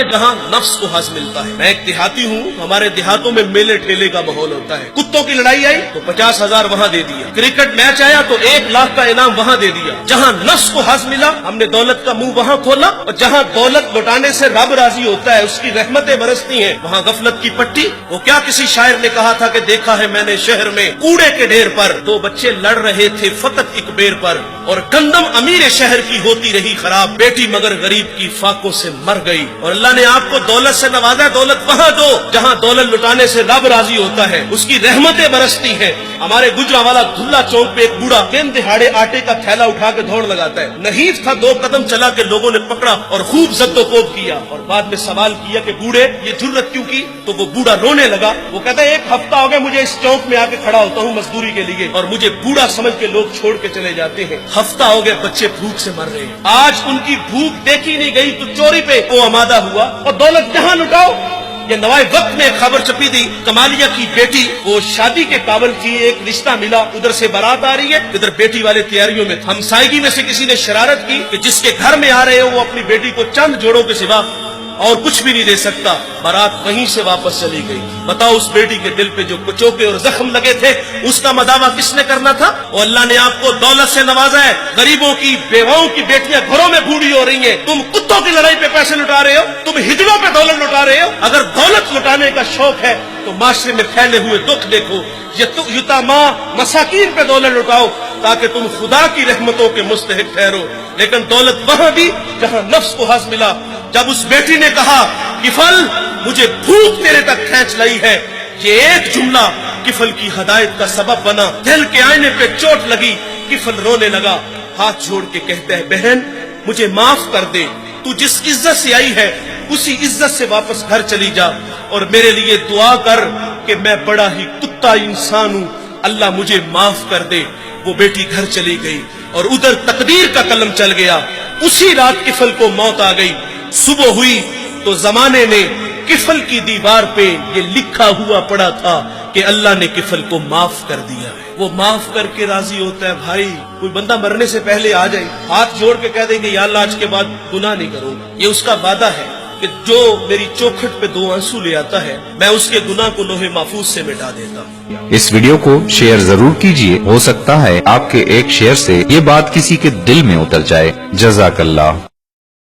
जहां नफ्स को हज मिलता है। मैं एक देहाती हूँ, हमारे देहातों में मेले ठेले का माहौल होता है। कुत्तों की लड़ाई आई तो 50,000 वहाँ दे दिया, क्रिकेट मैच आया तो 1 लाख का इनाम वहाँ दे दिया। जहाँ नफ्स को हज मिला हमने दौलत का मुंह वहाँ खोला, और जहाँ दौलत लुटाने से रब राजी होता है, उसकी रहमतें बरसती हैं, वहाँ गफलत की पट्टी। वो क्या किसी शायर ने कहा था कि देखा है मैंने शहर में कूड़े के ढेर पर 2 बच्चे लड़ रहे थे फकत एक बेर पर, और गंदम अमीर शहर की होती रही खराब, बेटी मगर गरीब की फाकों से मर गई। और अल्लाह ने आपको दौलत से नवाजा, दौलत वहाँ दो जहाँ दौलत लुटाने से रब राजी होता है, उसकी रहमतें बरसती हैं। हमारे गुजरावाला धुल्ला चौक पे एक बूढ़ा दिन दिहाड़े आटे का थैला उठा के दौड़ लगाता है। नहीफ था, 2 कदम चला के लोगों ने पकड़ा और खूब जद्दोकोब किया, और बाद में सवाल किया कि बूढ़े ये जुर्रत क्यों की? तो वो बूढ़ा रोने लगा। वो कहता है 1 हफ्ता हो गया मुझे इस चौक में आके खड़ा होता हूँ मजदूरी के लिए, और मुझे बूढ़ा समझ के लोग छोड़ के चले जाते हैं। हफ्ता हो गया बच्चे भूख से मर रहे हैं। आज उनकी भूख देखी नहीं गई तो चोरी पे वो आमादा हुआ, और दौलत जहाँ लुटाओ। ये नवाए वक्त में एक खबर छपी थी, कमालिया की बेटी वो शादी के काबिल थी, एक रिश्ता मिला, उधर से बारात आ रही है, इधर बेटी वाले तैयारियों में। हमसायगी में से किसी ने शरारत की कि जिसके घर में आ रहे हो वो अपनी बेटी को चंद जोड़ों के सिवा और कुछ भी नहीं दे सकता। बारात वहीं से वापस चली गई। बताओ उस बेटी के दिल पे जो कुचोके और जख्म लगे थे उसका मदावा किसने करना था? और अल्लाह ने आपको दौलत से नवाजा है। गरीबों की बेवाओं की बेटियां घरों में बूढ़ी हो रही हैं, तुम कुत्तों की लड़ाई पे पैसे लुटा रहे हो, तुम हिजड़ों पे दौलत लुटा रहे हो। अगर दौलत लुटाने का शौक है तो माशरे में फैले हुए दुख देखो, यतामा मसाकीन पे दौलत लुटाओ ताकि तुम खुदा की रहमतों के मुस्तहिक ठहरो। लेकिन दौलत वहां दी जहां नफ्स को हज मिला। जब उस बेटी ने कहा किफल मुझे भूख तेरे तक खींच लाई है, ये एक जुमला किफल की हदायत का सबब बना। दिल के आईने पे चोट लगी, किफल रोने लगा, हाथ जोड़ के कहता है बहन मुझे माफ कर दे, तू जिस इज्जत से आई है उसी इज्जत से वापस घर चली जा, और मेरे लिए दुआ कर कि मैं बड़ा ही कुत्ता इंसान हूँ, अल्लाह मुझे माफ कर दे। वो बेटी घर चली गई और उधर तकदीर का कलम चल गया। उसी रात किफल को मौत आ गई। सुबह हुई तो जमाने ने किफल की दीवार पे ये लिखा हुआ पड़ा था कि अल्लाह ने किफल को माफ कर दिया है। वो माफ करके राजी होता है। भाई कोई बंदा मरने से पहले आ जाए, हाथ जोड़ के कह दे कि या अल्लाह आज के बाद गुनाह नहीं करूंगा, ये उसका वादा है कि जो मेरी चौखट पे 2 आंसू ले आता है मैं उसके गुनाह को लोहे महफूज से मिटा देता हूँ। इस वीडियो को शेयर जरूर कीजिए, हो सकता है आपके एक शेयर से ये बात किसी के दिल में उतर जाए। जज़ाकल्लाह।